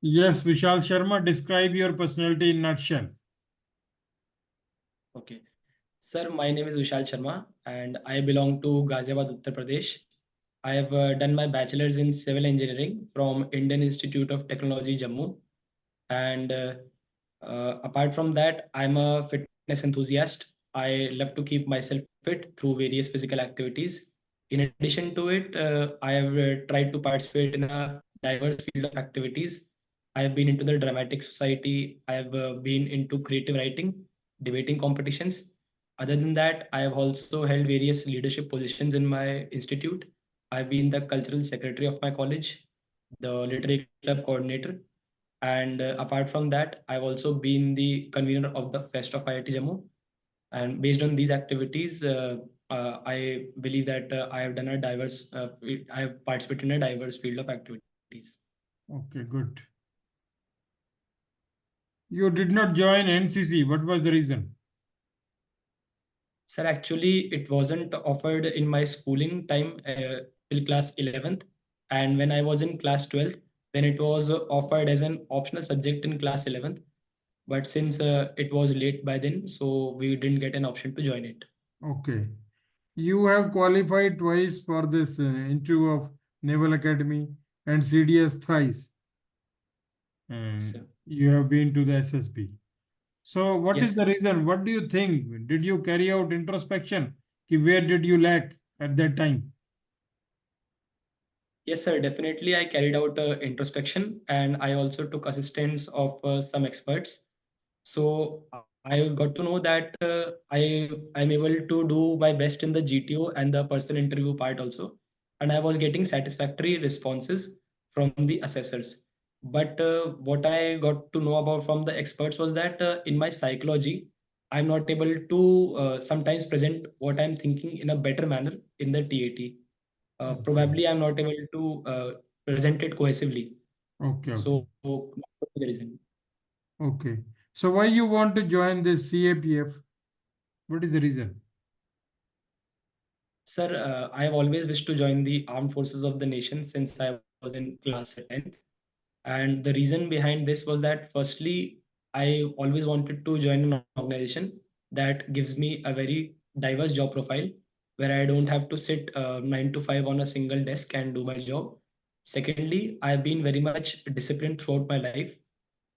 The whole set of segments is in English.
Yes, Vishal Sharma, describe your personality in nutshell. Okay. Sir, my name is Vishal Sharma and I belong to Ghaziabad, Uttar Pradesh. I have done my bachelor's in civil engineering from Indian Institute of Technology, Jammu. And apart from that, I'm a fitness enthusiast. I love to keep myself fit through various physical activities. In addition to it, I have tried to participate in a diverse field of activities. I have been into the dramatic society. I have been into creative writing, debating competitions. Other than that, I have also held various leadership positions in my institute. I've been the cultural secretary of my college, the literary club coordinator, and apart from that, I've also been the convener of the Fest of IIT Jammu. And based on these activities, I believe that I have done a diverse, I have participated in a diverse field of activities. Okay, good. You did not join NCC. What was the reason? Sir, actually, it wasn't offered in my schooling time till class 11th. And when I was in class 12th, then it was offered as an optional subject in class 11th. But since it was late by then, so we didn't get an option to join it. Okay. You have qualified twice for this interview of Naval Academy and CDS thrice. Yes, And sir. you have been to the SSB. So, what is Yes, the sir. reason? What do you think? Did you carry out introspection? Where did you lack at that time? Yes, sir. Definitely, I carried out introspection and I also took assistance of some experts. So I got to know that I'm able to do my best in the GTO and the personal interview part also, and I was getting satisfactory responses from the assessors. But what I got to know about from the experts was that in my psychology, I'm not able to sometimes present what I'm thinking in a better manner in the TAT. Okay. Probably I'm not able to present it cohesively. Okay. Okay. So that was the reason. Okay. So, why you want to join this CAPF? What is the reason? Sir, I have always wished to join the armed forces of the nation since I was in class 10th. And the reason behind this was that, firstly, I always wanted to join an organization that gives me a very diverse job profile where I don't have to sit 9 to 5 on a single desk and do my job. Secondly, I've been very much disciplined throughout my life,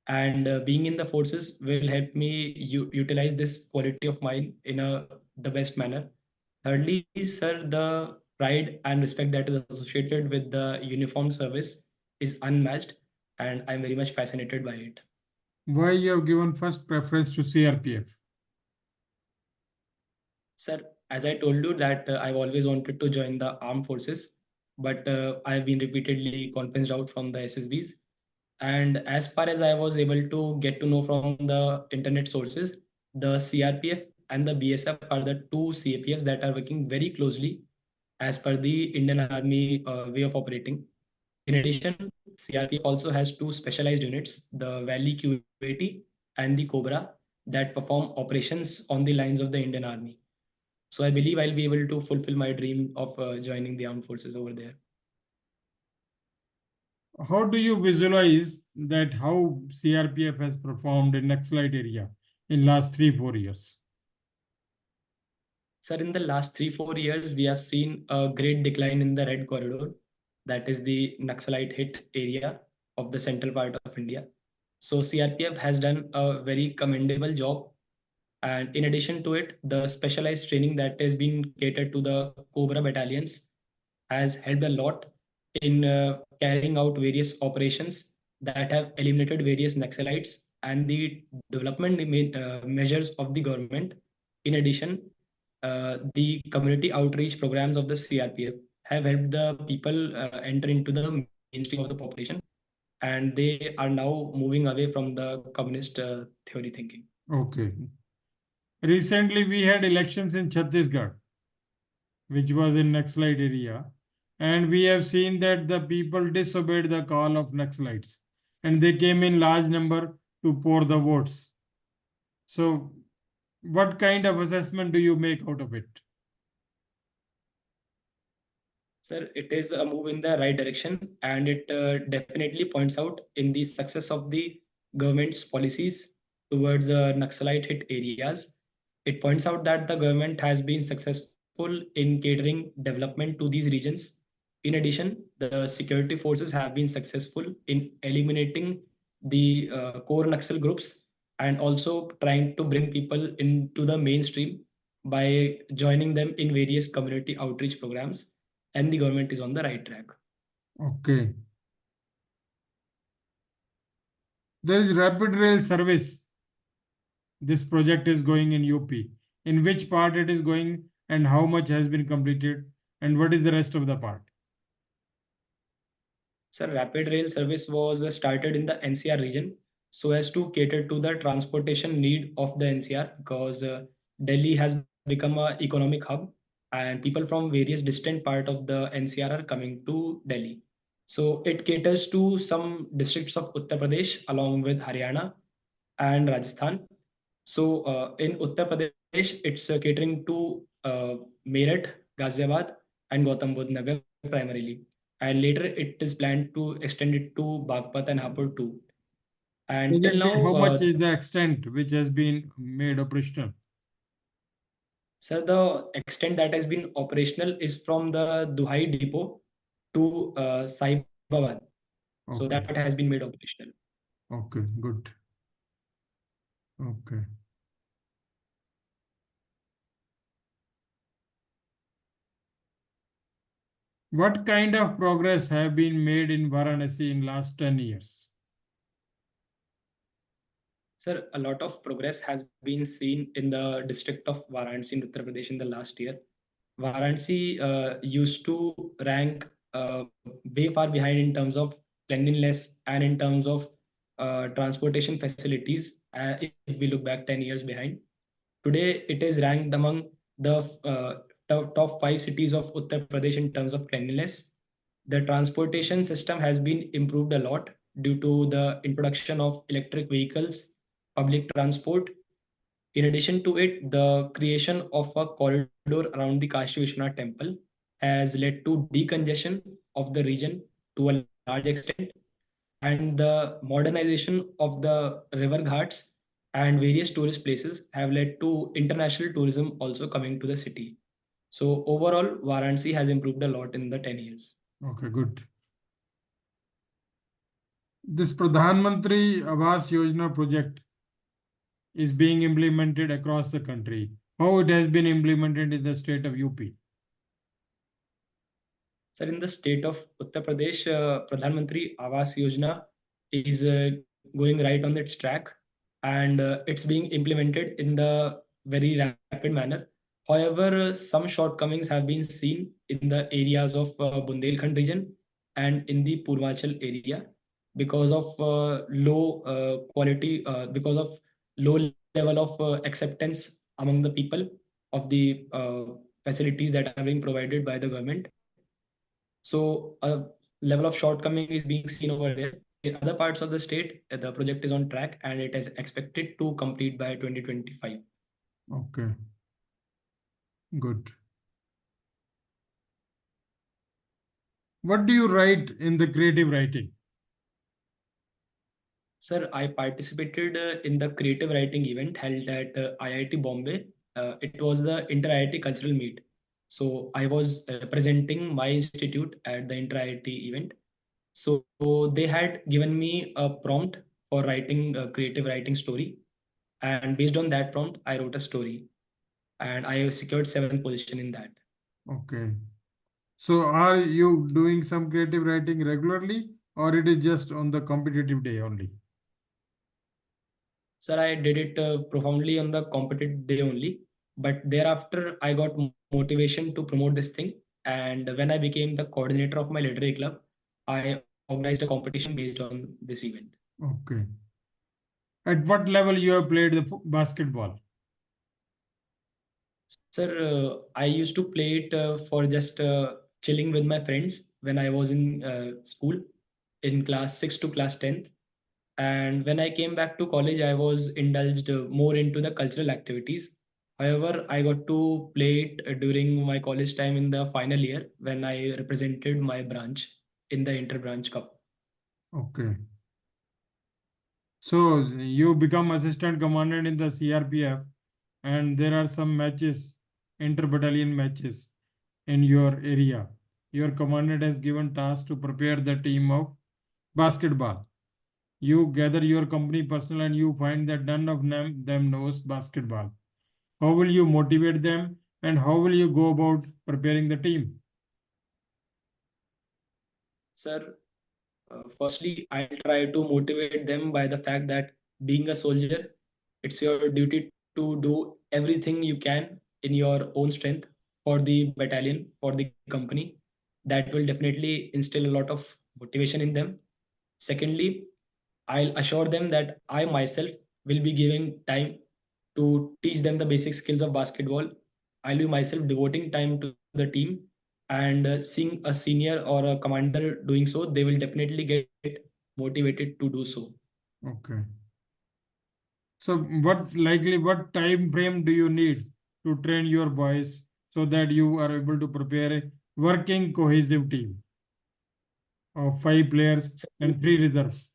and being in the forces will help me utilize this quality of mine in the best manner. Thirdly, sir, the pride and respect that is associated with the uniformed service is unmatched, and I'm very much fascinated by it. Why you have given first preference to CRPF? Sir, as I told you that I've always wanted to join the armed forces, but I've been repeatedly convinced out from the SSBs. And as far as I was able to get to know from the internet sources, the CRPF and the BSF are the two CAPFs that are working very closely as per the Indian Army way of operating. In addition, CRPF also has two specialized units, the Valley QAT and the Cobra, that perform operations on the lines of the Indian Army. So I believe I'll be able to fulfill my dream of joining the armed forces over there. How do you visualize that how CRPF has performed in Naxalite area in last 3 4 years? Sir, in the last 3 4 years, we have seen a great decline in the red corridor, that is the Naxalite hit area of the central part of India. So CRPF has done a very commendable job. And in addition to it, the specialized training that has been catered to the Cobra battalions has helped a lot in carrying out various operations that have eliminated various Naxalites and the development measures of the government. In addition, the community outreach programs of the CRPF have helped the people enter into the mainstream of the population, and they are now moving away from the communist theory thinking. Okay. Recently, we had elections in Chhattisgarh, which was in Naxalite area, and we have seen that the people disobeyed the call of Naxalites, and they came in large number to pour the votes. So, what kind of assessment do you make out of it? Sir, it is a move in the right direction, and it definitely points out in the success of the government's policies towards the Naxalite hit areas. It points out that the government has been successful in catering development to these regions. In addition, the security forces have been successful in eliminating the core Naxal groups and also trying to bring people into the mainstream by joining them in various community outreach programs, and the government is on the right track. Okay. There is rapid rail service. This project is going in UP. In which part it is going and how much has been completed and what is the rest of the part? Sir, rapid rail service was started in the NCR region so as to cater to the transportation need of the NCR, because Delhi has become a economic hub and people from various distant part of the NCR are coming to Delhi. So it caters to some districts of Uttar Pradesh along with Haryana and Rajasthan. So in Uttar Pradesh, it's catering to Meerut, Ghaziabad, and Gautam Budh Nagar primarily. And later it is planned to extend it to Bagpat and Hapur too. And till Presently, now, how much is the extent which has been made operational? sir, the extent that has been operational is from the Duhai depot to Saibabad. So that Okay, part has been made operational. okay, good. Okay. What kind of progress have been made in Varanasi in last 10 years? Sir, a lot of progress has been seen in the district of Varanasi in Uttar Pradesh in the last year. Varanasi used to rank way far behind in terms of cleanliness and in terms of transportation facilities if we look back 10 years behind. Today, it is ranked among the top five cities of Uttar Pradesh in terms of cleanliness. The transportation system has been improved a lot due to the introduction of electric vehicles, public transport. In addition to it, the creation of a corridor around the Kashi Vishwanath temple has led to decongestion of the region to a large extent, and the modernization of the river ghats and various tourist places have led to international tourism also coming to the city. So overall, Varanasi has improved a lot in the 10 years. Okay, good. This Pradhan Mantri Awas Yojana project is being implemented across the country. How it has been implemented in the state of UP? Sir, in the state of Uttar Pradesh, Pradhan Mantri Awas Yojana is going right on its track, and it's being implemented in the very rapid manner. However, some shortcomings have been seen in the areas of Bundelkhand region and in the Purvachal area because of low quality, because of low level of acceptance among the people of the facilities that are being provided by the government. So a level of shortcoming is being seen over there. In other parts of the state, the project is on track and it is expected to complete by 2025. Okay, good. What do you write in the creative writing? Sir, I participated in the creative writing event held at IIT Bombay. It was the Inter-IIT Cultural Meet. So I was representing my institute at the Inter-IIT event. So they had given me a prompt for writing a creative writing story. And based on that prompt, I wrote a story. And I secured seventh position in that. Okay. So are you doing some creative writing regularly or it is just on the competitive day only? Sir, I did it profoundly on the competitive day only, but thereafter I got motivation to promote this thing. And when I became the coordinator of my literary club, I organized a competition based on this event. Okay. At what level you have played the basketball? Sir, I used to play it for just chilling with my friends when I was in school in class 6 to class 10th. And when I came back to college, I was indulged more into the cultural activities. However, I got to play it during my college time in the final year when I represented my branch in the inter-branch cup. Okay. So you become assistant commandant in the CRPF, and there are some matches, inter-battalion matches in your area. Your commandant has given task to prepare the team of basketball. You gather your company personnel and you find that none of them knows basketball. How will you motivate them and how will you go about preparing the team? Sir, firstly, I'll try to motivate them by the fact that being a soldier, it's your duty to do everything you can in your own strength for the battalion, for the company. That will definitely instill a lot of motivation in them. Secondly, I'll assure them that I myself will be giving time to teach them the basic skills of basketball. I'll be myself devoting time to the team, and seeing a senior or a commander doing so, they will definitely get motivated to do so. Okay. So what time frame do you need to train your boys so that you are able to prepare a working cohesive team of 5 players So, and 3 reserves?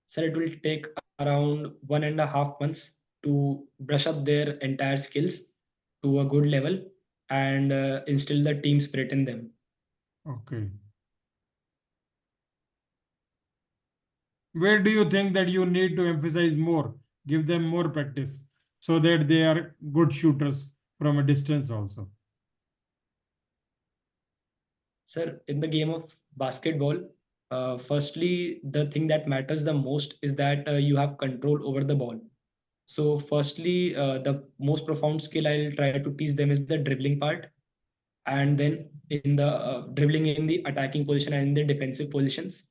sir, it will take around 1.5 months to brush up their entire skills to a good level and instill the team spirit in them. Okay. Where do you think that you need to emphasize more, give them more practice so that they are good shooters from a distance also? Sir, in the game of basketball, firstly, the thing that matters the most is that you have control over the ball. So, firstly, the most profound skill I'll try to teach them is the dribbling part, and then in the dribbling in the attacking position and in the defensive positions.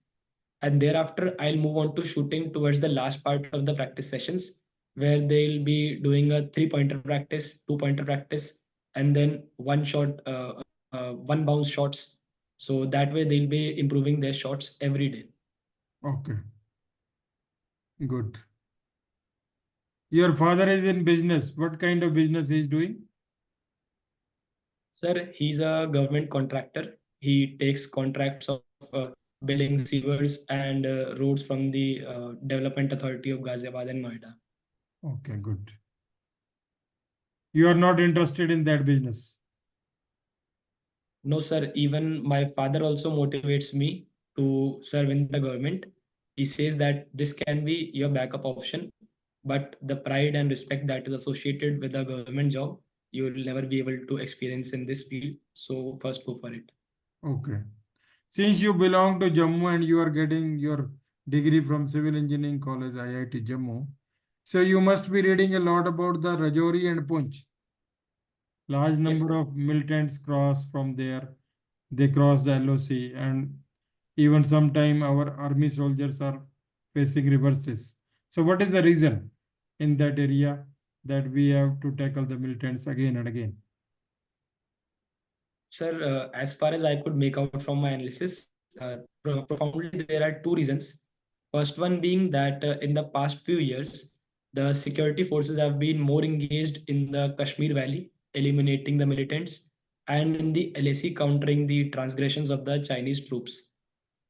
And thereafter, I'll move on to shooting towards the last part of the practice sessions, where they'll be doing a three-pointer practice, two-pointer practice, and then one bounce shots. So that way they'll be improving their shots every day. Okay, good. Your father is in business. What kind of business he is doing? Sir, he's a government contractor. He takes contracts of building sewers and roads from the Development Authority of Ghaziabad and Noida. Okay, good. You are not interested in that business. No, sir. Even my father also motivates me to serve in the government. He says that this can be your backup option, but the pride and respect that is associated with a government job, you will never be able to experience in this field. So first go for it. Okay. Since you belong to Jammu and you are getting your degree from Civil Engineering College, IIT Jammu, so you must be reading a lot about the Rajouri and Poonch. Large Yes, number sir. of militants cross from there. They cross the LOC, and even sometime our army soldiers are facing reverses. So what is the reason in that area that we have to tackle the militants again and again? Sir, as far as I could make out from my analysis, profoundly there are two reasons. First one being that in the past few years, the security forces have been more engaged in the Kashmir Valley, eliminating the militants, and in the LAC countering the transgressions of the Chinese troops.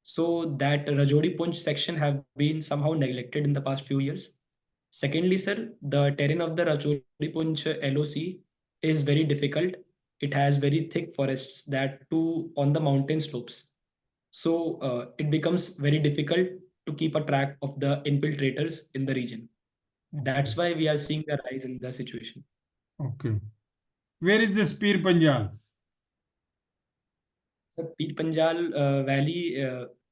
So that Rajori Punch section have been somehow neglected in the past few years. Secondly, sir, the terrain of the Rajori Punch LOC is very difficult. It has very thick forests that too on the mountain slopes. So it becomes very difficult to keep a track of the infiltrators in the region. Okay, That's why we are seeing a rise in the situation. okay. Where is the Spear Panjal? So Peer Panjal Valley,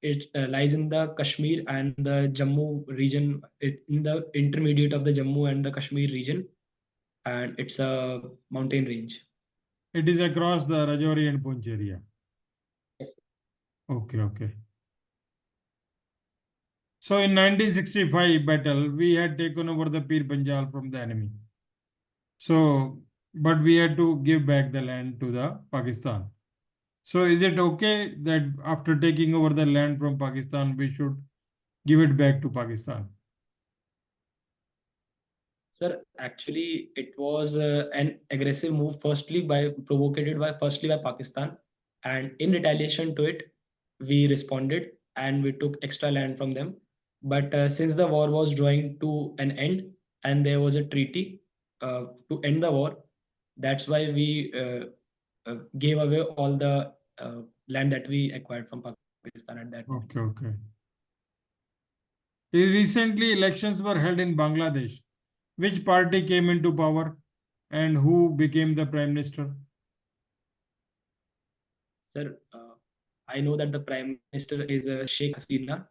it lies in the Kashmir and the Jammu region, in the intermediate of the Jammu and the Kashmir region, and it's a mountain range. It is across the Rajouri and Poonch area. Yes. Okay, okay. So in 1965 battle, we had taken over the Pir Panjal from the enemy. So, but we had to give back the land to the Pakistan. So is it okay that after taking over the land from Pakistan, we should give it back to Pakistan? Sir, actually, it was an aggressive move, firstly by Pakistan, and in retaliation to it, we responded and we took extra land from them. But since the war was drawing to an end and there was a treaty to end the war, that's why we gave away all the land that we acquired from Pakistan at that moment. Okay, okay. Recently, elections were held in Bangladesh. Which party came into power and who became the prime minister? Sir, I know that the Prime Minister is Sheikh Hasina,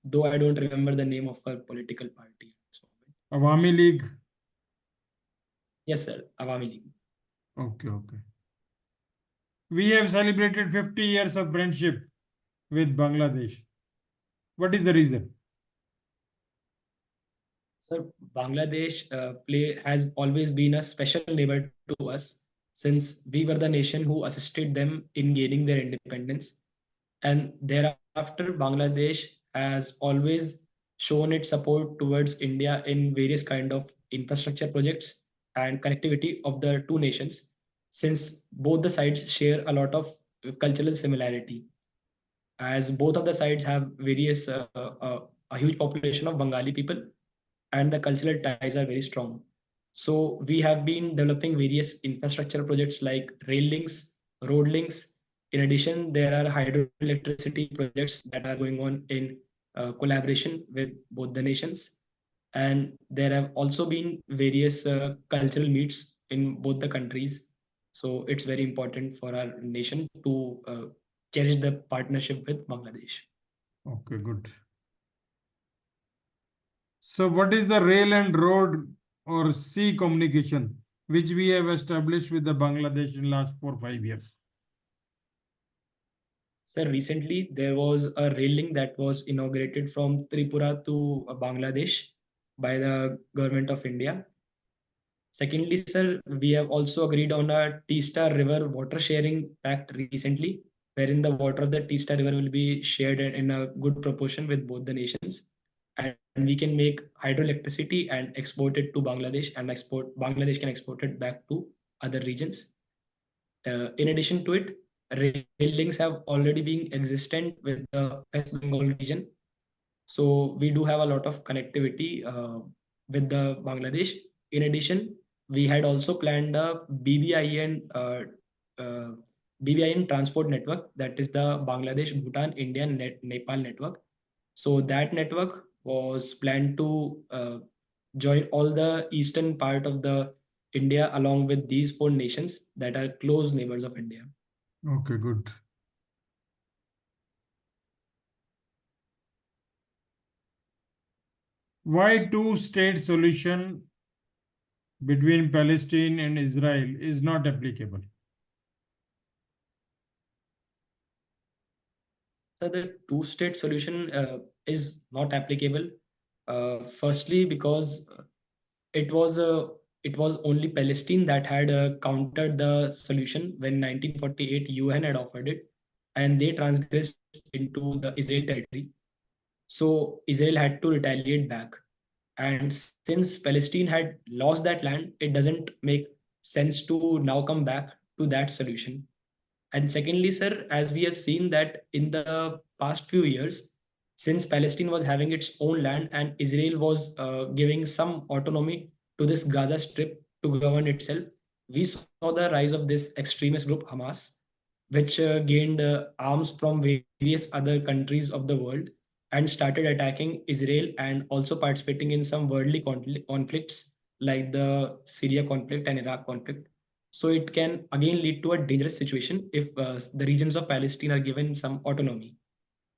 though I don't remember the name of her political party at this moment. Awami League. Yes, sir, Awami League. Okay, okay. We have celebrated 50 years of friendship with Bangladesh. What is the reason? Sir, Bangladesh has always been a special neighbor to us since we were the nation who assisted them in gaining their independence. And thereafter, Bangladesh has always shown its support towards India in various kind of infrastructure projects and connectivity of the two nations, since both the sides share a lot of cultural similarity, as both of the sides have various a huge population of Bengali people and the cultural ties are very strong. So we have been developing various infrastructure projects like rail links, road links. In addition, there are hydroelectricity projects that are going on in collaboration with both the nations. And there have also been various cultural meets in both the countries. So it's very important for our nation to cherish the partnership with Bangladesh. Okay, good. So, what is the rail and road or sea communication which we have established with the Bangladesh in last 4 5 years? Sir, recently there was a rail link that was inaugurated from Tripura to Bangladesh by the government of India. Secondly, sir, we have also agreed on a Teesta River water sharing pact recently, wherein the water of the Teesta River will be shared in a good proportion with both the nations. And we can make hydroelectricity and export it to Bangladesh, and Bangladesh can export it back to other regions. In addition to it, rail links have already been existent with the West Bengal region. So we do have a lot of connectivity with the Bangladesh. In addition, we had also planned a uh, BBIN transport network, that is the Bangladesh, Bhutan, India, Nepal network. So that network was planned to join all the eastern part of the India along with these four nations that are close neighbors of India. Okay, good. Why two-state solution between Palestine and Israel is not applicable? So the two-state solution is not applicable. Firstly, because it was it was only Palestine that had countered the solution when 1948 UN had offered it, and they transgressed into the Israel territory. So Israel had to retaliate back. And since Palestine had lost that land, it doesn't make sense to now come back to that solution. And secondly, sir, as we have seen that in the past few years, since Palestine was having its own land and Israel was giving some autonomy to this Gaza Strip to govern itself, we saw the rise of this extremist group Hamas, which gained arms from various other countries of the world and started attacking Israel and also participating in some worldly conflicts like the Syria conflict and Iraq conflict. So it can again lead to a dangerous situation if the regions of Palestine are given some autonomy.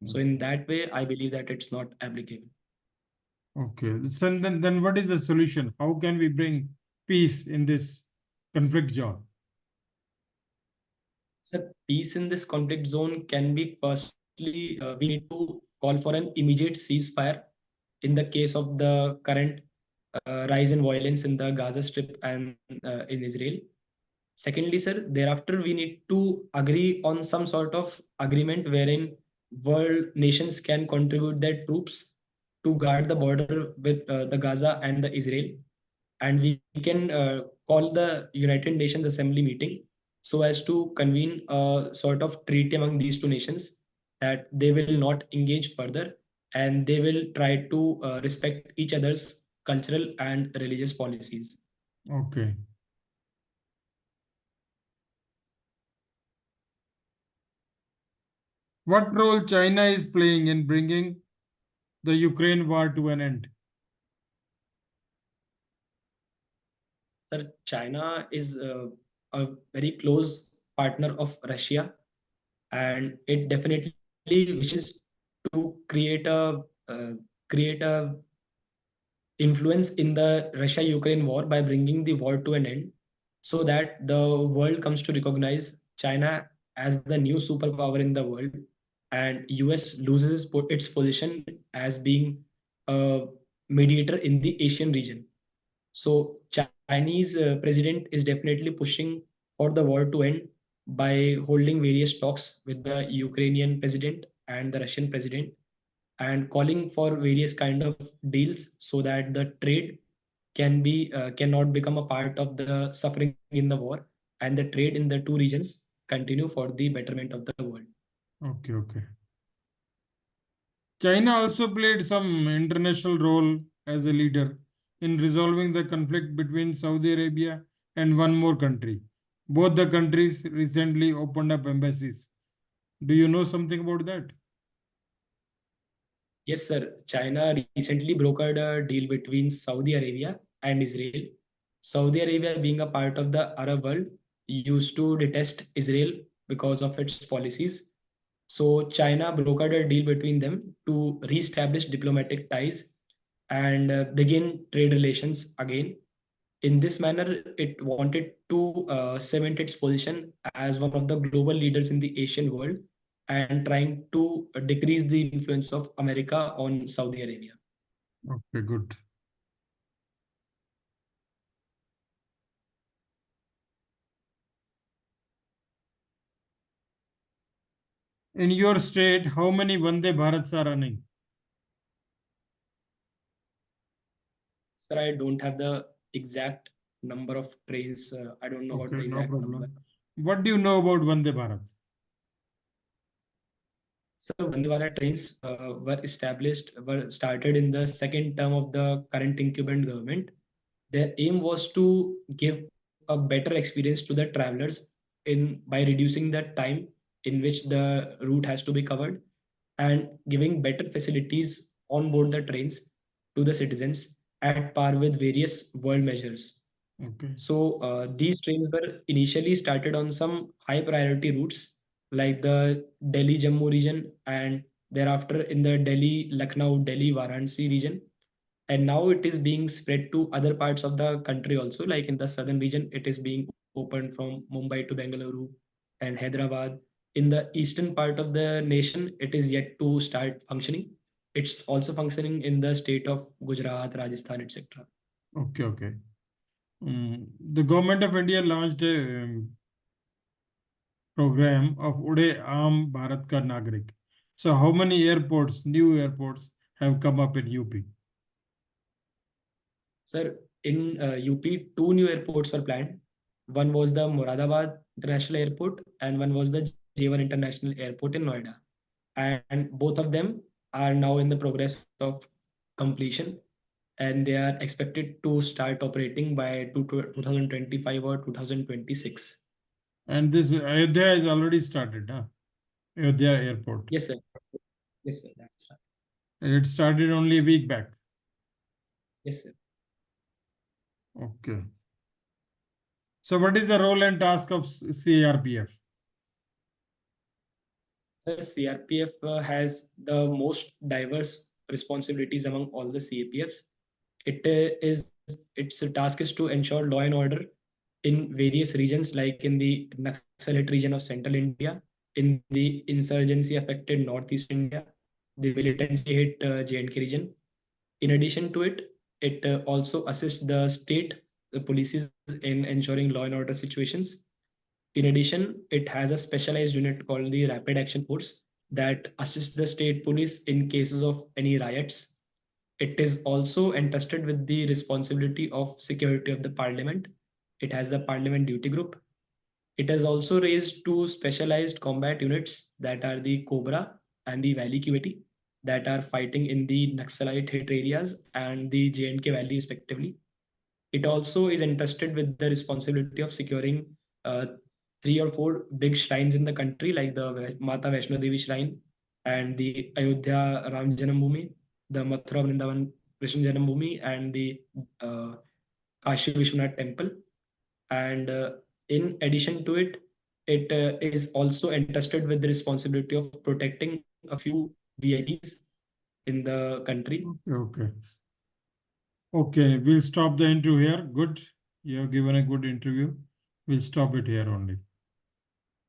So in that way, I believe that it's not applicable. Okay, so then what is the solution? How can we bring peace in this conflict zone? So peace in this conflict zone can be firstly, we need to call for an immediate ceasefire in the case of the current rise in violence in the Gaza Strip and in Israel. Secondly, sir, thereafter we need to agree on some sort of agreement wherein world nations can contribute their troops to guard the border with the Gaza and the Israel. and we can call the United Nations Assembly meeting so as to convene a sort of treaty among these two nations that they will not engage further and they will try to respect each other's cultural and religious policies. Okay. What role China is playing in bringing the Ukraine war to an end? Sir, China is a very close partner of Russia, and it definitely wishes to create a influence in the Russia-Ukraine war by bringing the war to an end, so that the world comes to recognize China as the new superpower in the world, and US loses its position as being a mediator in the Asian region. So Chinese president is definitely pushing for the war to end by holding various talks with the Ukrainian president and the Russian president and calling for various kind of deals so that the trade cannot become a part of the suffering in the war and the trade in the two regions continue for the betterment of the world. Okay, okay. China also played some international role as a leader in resolving the conflict between Saudi Arabia and one more country. Both the countries recently opened up embassies. Do you know something about that? Yes, sir. China recently brokered a deal between Saudi Arabia and Israel. Saudi Arabia, being a part of the Arab world, used to detest Israel because of its policies. So China brokered a deal between them to re-establish diplomatic ties and begin trade relations again. In this manner, it wanted to cement its position as one of the global leaders in the Asian world and trying to decrease the influence of America on Saudi Arabia. Okay, good. In your state, how many Vande Bharats are running? Sir, I don't have the exact number of trains. I don't know about Okay, the no exact number. problem. What do you know about Vande Bharat? So Vande Bharat trains were started in the second term of the current incumbent government. Their aim was to give a better experience to the travelers in by reducing the time in which the route has to be covered and giving better facilities on board the trains to the citizens at par with various world measures. Okay. So these trains were initially started on some high priority routes like the Delhi Jammu region and thereafter in the Delhi Lucknow Delhi Varanasi region, and now it is being spread to other parts of the country also, like in the southern region it is being opened from Mumbai to Bengaluru and Hyderabad. In the eastern part of the nation it is yet to start functioning. It's also functioning in the state of Gujarat, Rajasthan, etc. Okay, okay. The government of India launched a program of Ude Aam Bharat Ka Nagrik. So how many airports, new airports, have come up in UP? Sir, in UP, two new airports were planned. One was the Moradabad International Airport, and one was the J1 International Airport in Noida. And both of them are now in the progress of completion, and they are expected to start operating by 2025 or 2026. And this Ayodhya is already started, huh? Ayodhya Airport. Yes, sir. Yes, sir. That's right. It started only a week back. Yes, sir. Okay. So what is the role and task of CRPF? Sir, CRPF has the most diverse responsibilities among all the CAPFs. Its task is to ensure law and order in various regions, like in the Naxalite region of central India, in the insurgency affected northeast India, the militancy hit J&K region. In addition to it, it also assists the state the polices in ensuring law and order situations. In addition, it has a specialized unit called the Rapid Action Force that assists the state police in cases of any riots. It is also entrusted with the responsibility of security of the parliament. It has the parliament duty group. It has also raised two specialized combat units that are the Cobra and the Valley QAT that are fighting in the Naxalite hit areas and the J&K Valley respectively. It also is entrusted with the responsibility of securing 3 or 4 big shrines in the country, like the Mata Vaishno Devi shrine and the Ayodhya Ram Janambhoomi, the Mathura Vrindavan Krishna Janambhoomi, and the uh, Kashi Vishwanath temple. And in addition to it, it is also entrusted with the responsibility of protecting a few VIPs in the country. Okay. Okay, we'll stop the interview here. Good. You have given a good interview. We'll stop it here only.